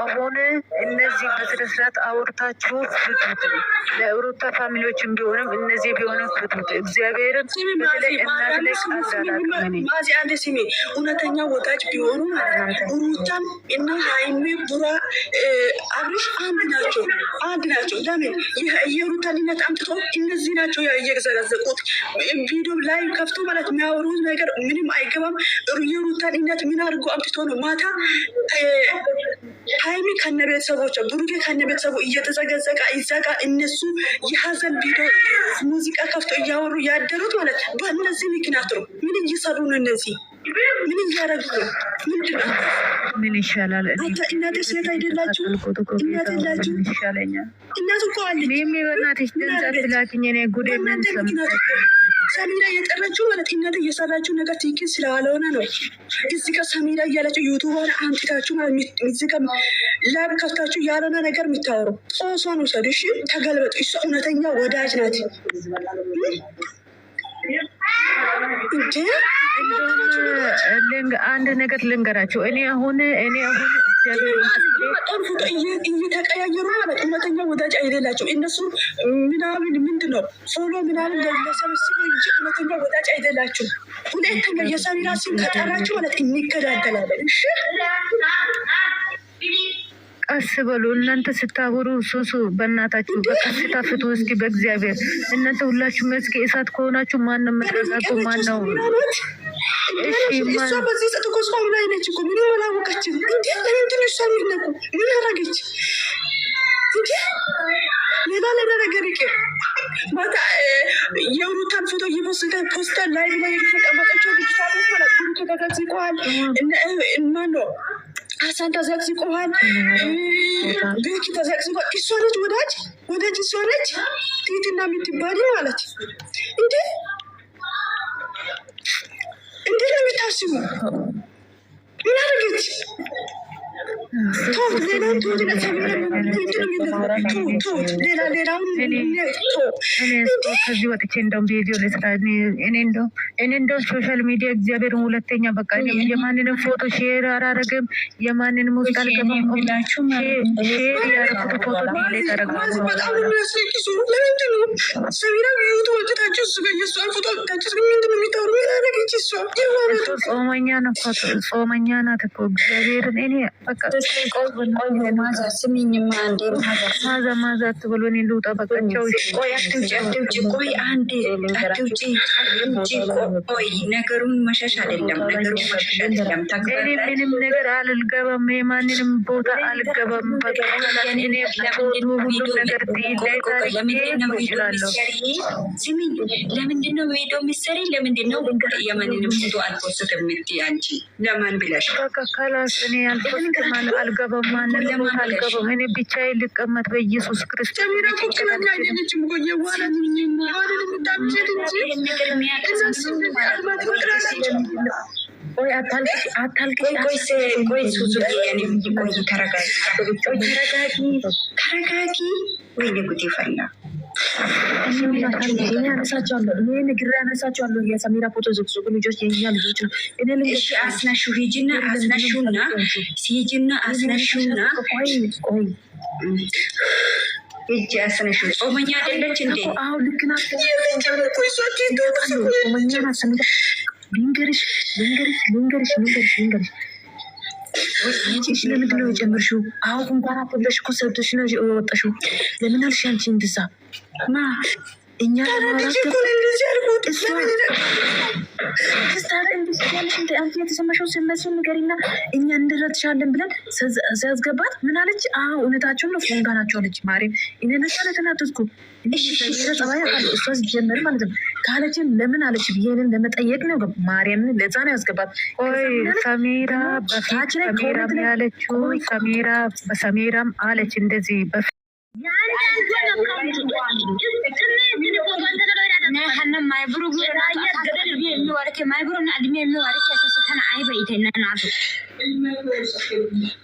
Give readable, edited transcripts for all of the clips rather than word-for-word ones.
አሁን እነዚህ በስነስርዓት አውርታችሁ ፍቱት። ለሩታ ፋሚሊዎችም ቢሆንም እነዚህ ቢሆንም ፍቱት። እግዚአብሔርን በተለይ እናት ላይ ማዚ አንድ ስሜ እውነተኛ ወዳጅ ቢሆኑ ሩታም እና ሀይሚ ቡራ አብርሽ አንድ ናቸው። ለምን የሩታ ልነት አምጥቶ እነዚህ ናቸው እየዘረዘቁት ቪዲዮ ላይ ከፍቶ ማለት የሚያወሩት ነገር ምንም አይገባም። የሩታ ልነት ምን አድርጎ አምጥቶ ነው ማታ ሀይሚ ከነ ቤተሰቦች ብሩኬ ከነ ቤተሰቡ እየተዘገዘቀ ይዘጋ እነሱ የሀዘን ቪዲዮ ሙዚቃ ከፍቶ እያወሩ ያደሩት ማለት በእነዚህ ምክንያት ነው። ምን እየሰሩ ነው? እነዚህ ምን እያደረጉ ነው? ምንድን ነው? ምን ይሻላል? እናት ሴት አይደላችሁ? እናት የላችሁ? እናት እኮ አለች። በእናትሽ ድምጻት ላኪኝ ኔ ጉዴ ሰሚራ እየጠረችው ማለት እናንተ እየሰራችው ነገር ትክክል ስለሆነ ነው። እዚህ ጋር ሰሚራ እያለችው ዩቱቧን አምጥታችሁ እዚህ ጋር ላብ ከፍታችሁ ያልሆነ ነገር የሚታወሩ ጦሷን ውሰዱ። እሺ ተገልበጡ። እሷ እውነተኛ ወዳጅ ናት እንጂ አንድ ነገር ልንገራቸው። እኔ አሁን ፎቶ እየተቀያየሩ ማለት እውነተኛ ወዳጅ አይደላቸው። እነሱ ምናምን ምንድን ነው ፎሎ ምናምን ለሰብስቡ እንጂ እውነተኛ ወዳጅ አይደላቸው። ሁለተኛ የሰሚራ ሲም ከጠራችሁ ማለት እንገዳደላለን። እሺ ቀስ በሉ እናንተ ስታወሩ ሱሱ በእናታችሁ በቀስታ ፍቱ እስኪ በእግዚአብሔር። እናንተ ሁላችሁ መስኪ እሳት ከሆናችሁ ማንም መረጋጉ ማነው? እሷ በዚህ ሰጥቆ ሷም ላይ ነች እኮ ምንም አላወቀችም። እንዴ ለምንድን ነው እሷ የሚነቁ? ምን አረገች እንዴ? ሌላ ነገር ይቅር ማታ የሩታን ፎቶ እየፖስተ ፖስተር ላይ የተቀመጠችው ልጅታቶች ማለት ብሩክ ተዘግዝቀዋል። ማን ነው ሀሳን ተዘግዝቀዋል። ቤኪ ተዘግዝቀዋል። እሷ ነች ወዳጅ እሷ ነች ቲትና የምትባል ማለት እንዴ እንዴት ነው የሚታስቡ? ምን አደረገች? ቶት ሌላውን ቶት ከዚህ ወጥቼ እንደውም ቪዲዮ ለስራ እኔ እንደውም ሶሻል ሚዲያ እግዚአብሔርን ሁለተኛ በቃ የማንንም ፎቶ ሼር አላረግም። የማንንም ውስጥ አልገባም። ሼር ያደረኩት ፎቶ ላይ ተረጋግጦ በጣም የሚያስለቅሱ ለምንድን ነው ሰሚራ ቪዲዮ ወጥታችሁ እሱ ጋር የእሷን ፎቶ ወጥታችሁ ምንድን ነው የሚታወሩ? ምን አደረገች እሷ? ጾመኛ ነው ጾመኛ ናት እኮ እግዚአብሔርን እኔ በቃ ማዛ አትበሉ። እኔ ልውጣ በቃ ቻው። ቆይ አንዴ ቆይ ነገሩን መሸሽ አይደለም። እኔ ምንም ነገር አልገባም። የማንንም ቦታ አልገባም። በቃ እኔ ሁሉም ነገር ለምንድን ነው ሄዶ ምሰሪ? ለምንድን ነው የማንንም ፎቶ አልፖስት የምትይ አንቺ? ለማን ብለሽ? በቃ ከላስ እኔ አልፖስትም አልገባም። ማንንም ቦታ አልገባም። እኔ ብቻዬን ልቀመጥ በኢየሱስ ክርስቶስ ተረጋጊ። ወይኔ ጉዴ ፈላ። ያነሳቸዋለሁ የሰሚራ ፎቶ ዝግዙግ ልጆች የኛ ልጆች ነው። እሺ አስነሹ ሂጂና አስነሹና ሲጂና አስነሹና ቆይ እጅ አስነሹ። ጾመኛ አይደለች እንዴ? አዎ ልክ ናት። ልንገርሽ ለምንድን ነው የጨመርሽው? አሁን እንኳን አትብለሽ እኮ ሰብተሽ ነው የወጣሽው። ለምን አልሽ አንቺ እንደዛ? እኛ አንቺ የተሰማሽውን ስመስል ንገሪና እኛ እንረትሻለን ብለን ሲያስገባት ምን አለች? እውነታቸውን ነው ፎንጋ ናቸው አለች። ማርያም እኔነሳ ለተናደድኩ ጸባይ እሷ ሲጀመር ማለት ነው ካለችን ለምን አለች ብዬንን ለመጠየቅ ነው። ማርያምን ለዛ ነው ያስገባት። ሰሜራ በፊት ሰሜራም ያለችው ሰሜራም አለች እንደዚህ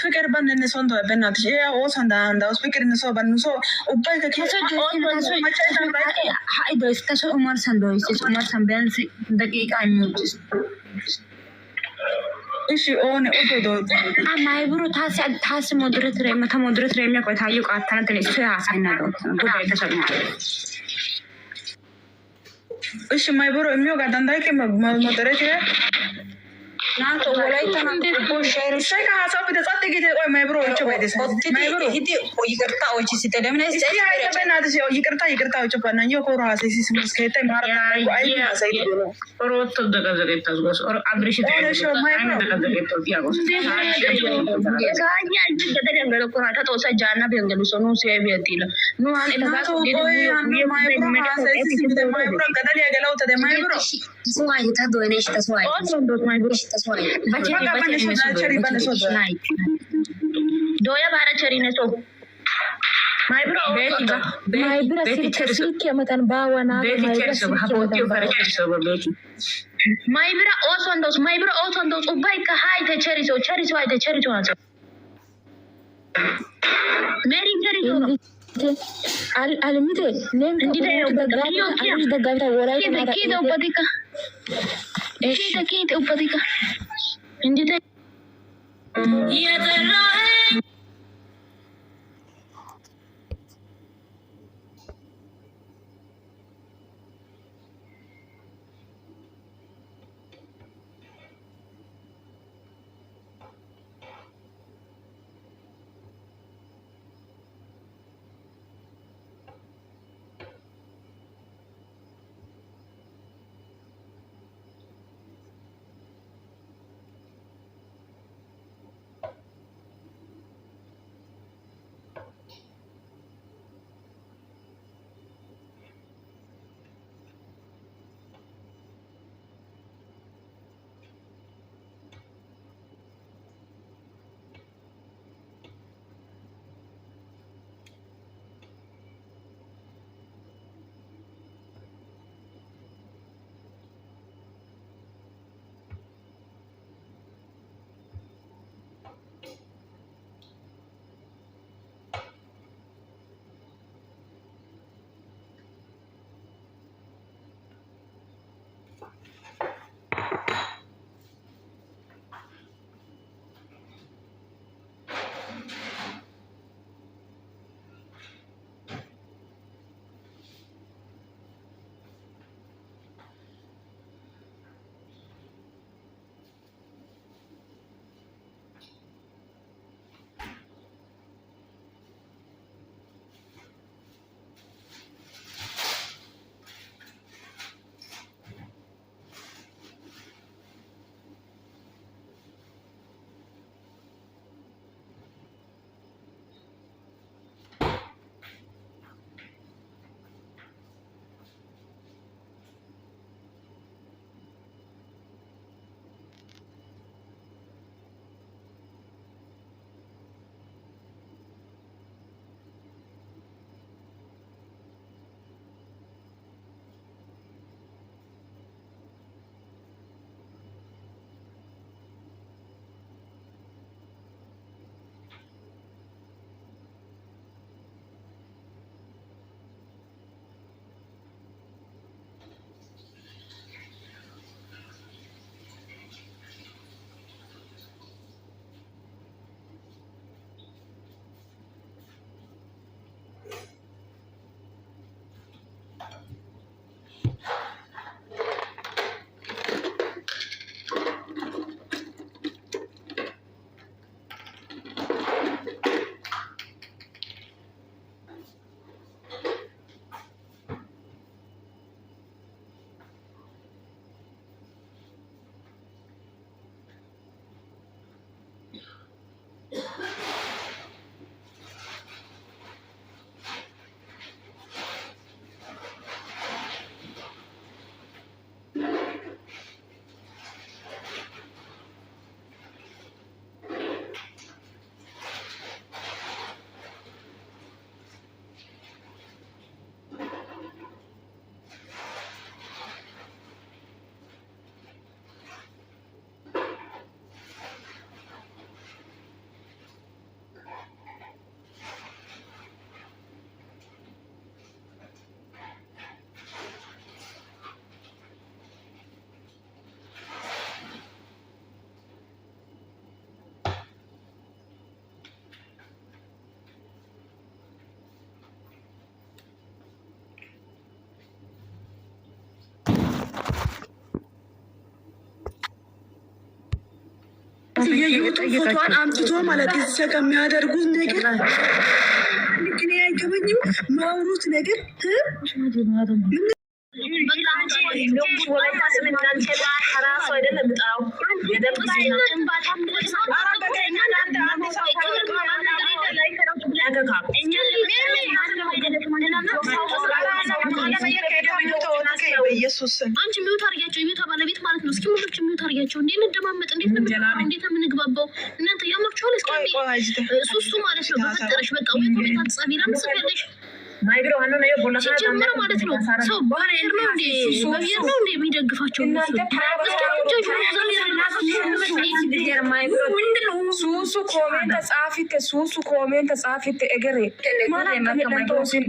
ፍቅር በንነሶን በናትሽ ኦሶን ዳንዳውስ ፍቅር ንሶ በንሶ ኡባይ ከከሰ ከሰ ኡማር ሰንዶይስ ኡማር ሰንቢያንስ ደቂቃ የሚወጭስ እሺ ኦን ኦዶ ማይብሩ ታስ ሞድሬትር ከሞድሬትር የሚያቆይ ታዩ ቃታንትን እሱ ያሳይናለው ጉዳይ ተሰማል። እሺ ማይብሩ የሚወጋ ዳንዳይከ ሞድሬትር ናቶ ወላይታ ናቶ ሼር ሸካ ሀሳብ ተጻጥ ጌታ ቆይ ማይብሩ እቺ ባይደስ ማይብሩ ሂዲ ይቅርታ ወጪ ሲተለምን እስቲ አይበናት ይቅርታ ወጪ ባናኝ ኮራ ሲስ መስከተ ማርታ አይ ሳይ ነው ሮቶ ደጋዘገታስ ጎስ ኦር አብሪሽ ደጋዘገታስ ያጎስ ጋኛ ደደደንገለ ኮራ ተጦሰ ጃና በእንገሉ ሶኑ ሲያቢያቲላ ኑሃን ኢላጋስ ዲዱ ማይብሩ ገደል ያገለው ተደ ማይብሩ ስዋይ ታዶነሽ ተስዋይ ማይብሩ doya bara cherine so maibro silk yamatan bawana maibra osondos ubay ka hayte cheriso hayte cheriso haso meri cheriso almite nem ndide dagavita woray kido upadika kida upadika ndide የዩቱብ ፎቶዋን አምጥቶ ማለት እዛ ከሚያደርጉት ነገር ግን አይገበኝም ማውሩት ነገር አንቺ ሚውት አድርጊያቸው፣ የሚውት ባለቤት ማለት ነው። እስኪ ሙሉች ሚውት አድርጊያቸው። እንዴት እንደማመጥ እንዴት የምንግባባው እናንተ ያማችኋል። እስኪ ሱሱ ማለት ነው በፈጠረሽ በቃ ወይ ኮሜንት አትጻፊ ለምን ጽፌያለሽ? ሲጀምር ማለት ነው ሰው ባሄር ነው እንዴ በብሄር ነው እንዴ የሚደግፋቸው? ሱሱ ኮሜንት ጻፊት እግሬ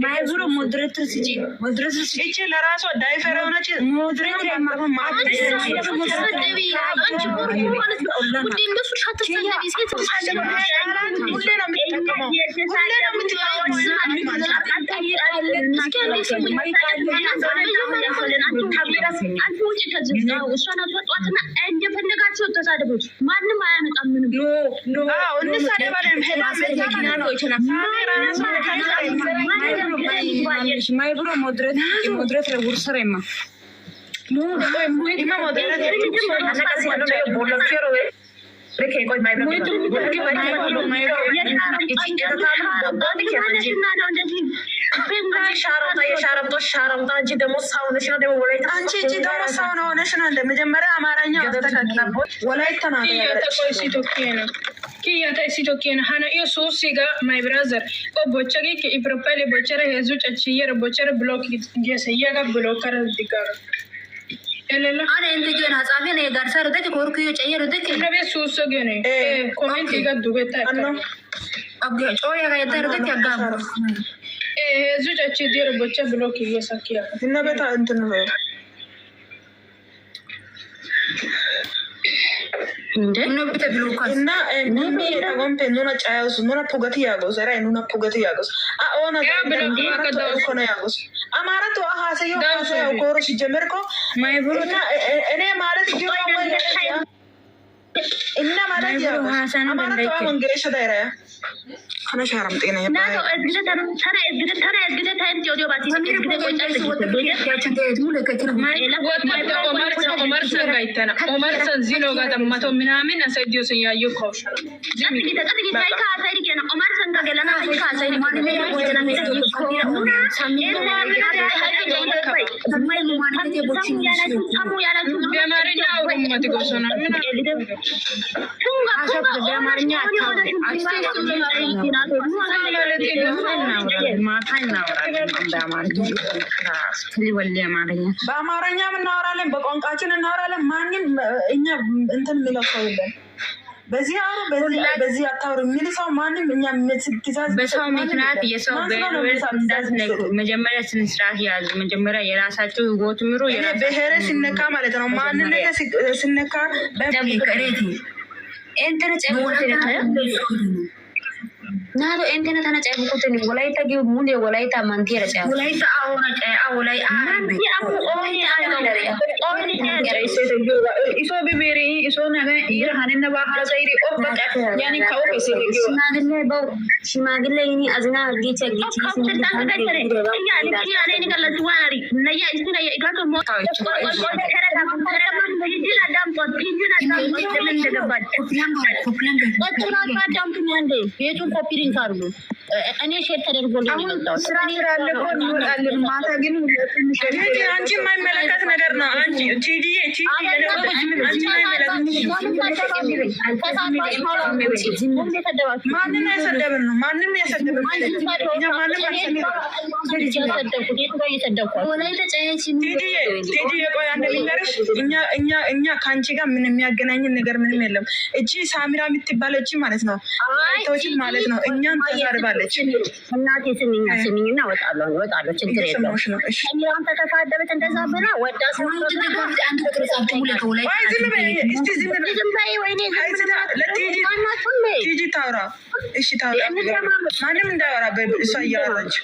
ማይብሮ ሞድሬተር ሲጂ ሞድሬተር ሲጂ ለራሷ ዳይፈር ሆነች ሞድሬተር ማንም አያመጣም። ማይብሮ ሞድሬተር ውርሰሬማ መጀመሪያ አማርኛ Kiyata isitokena hana iyo suusiga my brother o bochage ke ipropaile bochare hezu chachiyere bochare block gese yaga blocker digar elela ana ente jena hasabe ne garsar de ko korku yo chayero de ke nabe suuso gene comment iga dugeta abge choya ga yedar de ke agam hezu chachiyere bochare block gese kiya dinabeta እንትነ no bite blokas እና ምን ታቆምተ ኑና ጫያውስ ኑና ፖገት ያጎስ ራ ኑና ፖገት ያጎስ አኦና ኮነ ያጎስ አማራቱ አሃሰዮ አሃሰዮ ኮሮ ሲጀመርኮ ማይብሩና እኔ ማለት ጆሮ ወይ እና ማለት ያ አማራቱ አንገሽ ዳይራ خنا شهرم ጤና ና ነው እዝግደ ተራ እዝግደ ታይም ጆዲዮ ባቲ እዝግደ ቆጫለ ኦመር ሰጋይተና ኦመር ሰንዚኖ ጋር ተማቶ ምናምን አሰዲዮ ሰያዩ ኮሽ ተጠቂ ታይካ ሳይዲ ገና ኦመር ሰንጋ ገለና ታይካ ሳይዲ ማን ነው ወጀና ነው ኮሚራ ሳሚና በአማርኛ አውሩመት ጎሶና ምን በአማርኛ በአማርኛ እናወራለን፣ በቋንቋችን እናወራለን። ማንም እኛ እንትን የሚለው ሰው የለም። በዚህ አሩ በዚህ አታውሩ የሚል ሰው ማንም እኛ ምትትዛዝ በሰው ምክንያት የሰው መጀመሪያ ስንስራት ያዙ። መጀመሪያ የራሳቸው ህይወት ምሮ ብሄር ሲነካ ማለት ነው። ማንን ሲነካ በብሄር እንትን ናዶ እንትን ተነጨብኩትን ወላይታ ጊው ሙሌ ወላይታ ማንቲራ ጫ ወላይታ አውና ጫ አውላይ ማንቲ አሙ ኦይ ኢሶ ቢቢሪ ኢሶ ነገ ይራሃንና ባሃሳይሪ ኦበቃ ያኒ ካው ሽማግሌ ይኒ አዝና ጌቻ ጌቻ ኮፒሪንግ አርጉ እኔ ሼር ተደርጎልኝ ነው። ስራኒ ያለቆ ይወጣልን ማታ ግን አንቺ የማይመለከት ነገር ነው። አንቺ ቲዲ አንቺ ማንን ያሰደብን ነው? ማንም ያሰደብን ቲዲ የቆይ አንድ ልንገርሽ፣ እኛ ከአንቺ ጋር ምን የሚያገናኝን ነገር ምንም የለም። እቺ ሳሚራ የምትባለው እቺ ማለት ነው ቶችን ማለት ነው እኛን ተሳርባለች። እናቴ ስሚኝና ወጣለሁ ችግር የለውም። ሳሚራን ተተሳደበች እንደዛ ብላ ወዳ ሰው አንድ ተከራሳችሁ ለከውላይ ቲጂ ታውራ እሺ ታውራ ማንም እንዳወራ እሷ እያወራች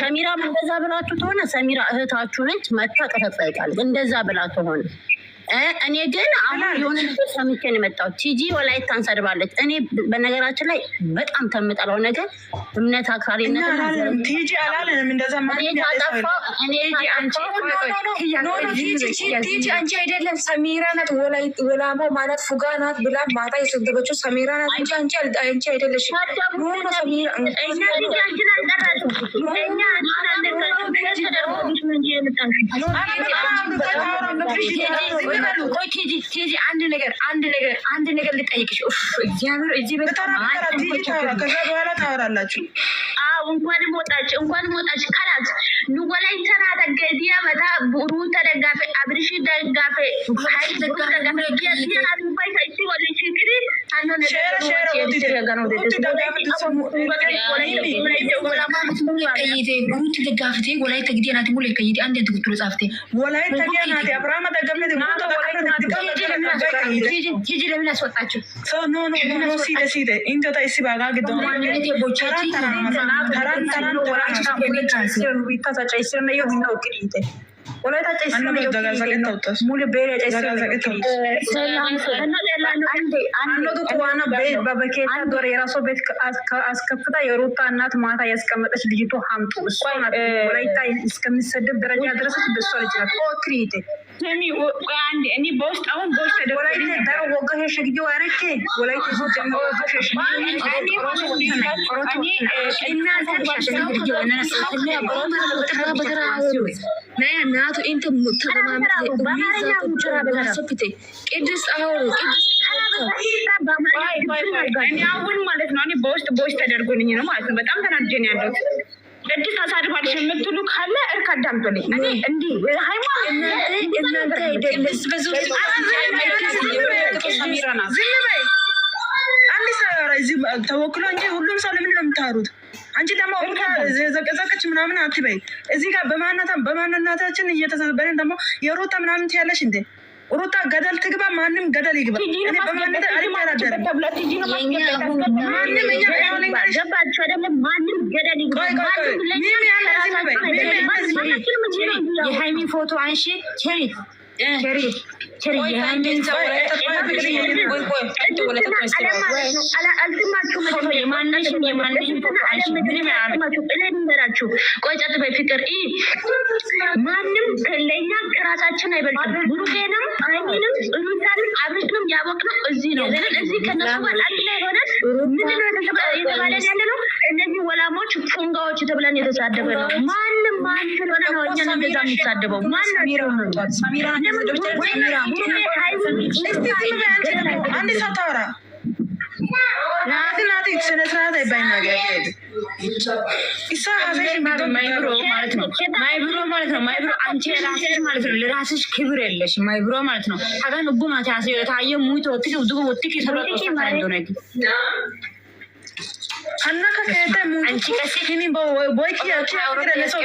ሰሚራም እንደዛ ብላችሁ ተሆነ ሰሚራ እህታችሁ ነች። መታ ቀጠጣይቃል እንደዛ ብላ ተሆነ እኔ ግን አሁን የሆነ ነገር ሰምቼ ነው የመጣሁት። ቲጂ ወላይታን ሰድባለች። እኔ በነገራችን ላይ በጣም ተምጠለው ነገር እምነት አክራሪነት ቲጂ አላለም እንደዛ ማለት ቲጂ አንቺ አይደለም ሰሚራ ናት ወላሞ ማለት ፉጋ ናት ብላ ማታ የሰደበችው ሰሚራ ናት እንጂ አንቺ አይደለሽ። አንድ ነገር ልጠይቅሽ። እግዚአብሔር እዚህ ከዛ በኋላ ታወራላችሁ። እንኳንም ወጣች ከላት ወላይተና ተገዲያ መታ ቡሩ ተደጋፈ አብርሽ ደጋፈ ሀይል ደጋፈ አስከፍታ የሩታ እናት ማታ ያስቀመጠች ልጅቷ ሀምጡ እሷ ወላይታ እስከሚሰደብ ደረጃ ድረሰች። በሷ ልጅ ናት ክሪቴ እኔ በውስጥ አሁን በውስጥ ናቱ ኢንተ ቅድስት አሁን ማለት ነው። እኔ በውስጥ ተደርጎልኝ ነው ማለት ነው። በጣም ተናድጄ ነው ያለሁት። ቅድስት አሳድባለሽ የምትሉ ካለ እርክ አዳምጡልኝ። እኔ እንዲህ እናንተ አይደለስ ተወክሎ እንጂ ሁሉም ሰው ለምን ነው የምታወሩት? አንቺ ደግሞ ዘቀዘቀች ምናምን አትበይ። እዚህ ጋር በማንነታችን እየተሰበረን ደግሞ የሩታ ምናምን ትያለሽ እንዴ? ሩታ ገደል ትግባ፣ ማንም ገደል ይግባ። እኔ በማንነት አልደራደርም። የሃይሚ ፎቶ አንሺ ቆይጨት በፍቅር ማንም ከለኛ ከራሳችን አይበልጥም። ብሩኬንም አይንም ሩታንም አብርሽንም ያወቅነው እዚህ ነው። ግን እዚህ ከነሱ ጋር አንድ ላይ ሆነን ምንድነው የተባለን ያለ ነው። እነዚህ ወላሞች ፉንጋዎች ተብለን የተሳደበ ነው። ማንም ማን ስለሆነ ነው እኛን እንደዛ የሚሳደበው? አንድ ሰው ታወራ ናቲ ስነ ስርዓት አይባይናገር ማይብሮ ማለት ነው። ማይብሮ አንቺ ራስሽ ማለት ነው። ለራስሽ ክብር የለሽ ማይብሮ ማለት ነው። አጋን ኡጉማ ታየ ሙይቶ ወጥቂ ኡጉማ ወጥቂ ሰራቶ እንደሆነ አናካ ከደ አንቺ ከሲኒ ቦይ ኪያቺ አውረደ ለሰው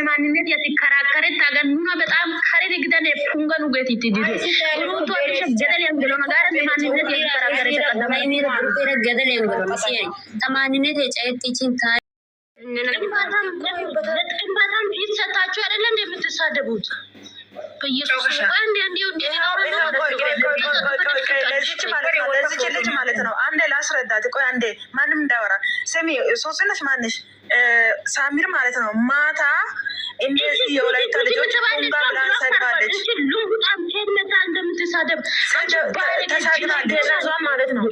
ማንነት የትከራከረ ታገኑና በጣም ከሬ ግደን ፉንገኑ ገት ይትዲዱ ሩቶ ገደል ያንገለው ነገር ማንነት የትከራከረ ተቀደመ ገደል ያንገለው ሲይ ተማንነት የጨይጥችን ታይ በጣም ይሰጣችሁ አይደለ እንደምትሳደቡት በኢየሱስ አንዴ ልጅ ማለት ነው። አንዴ ላስረዳት። ቆይ አንዴ ማንም እንዳወራ ስሚ። ሶስነሽ ማንሽ ሳሚር ማለት ነው። ማታ እንደዚህ የወላይታ ልጆች ፉንጋ ብላ ሰድባለች። ተሳድባለች ማለት ነው።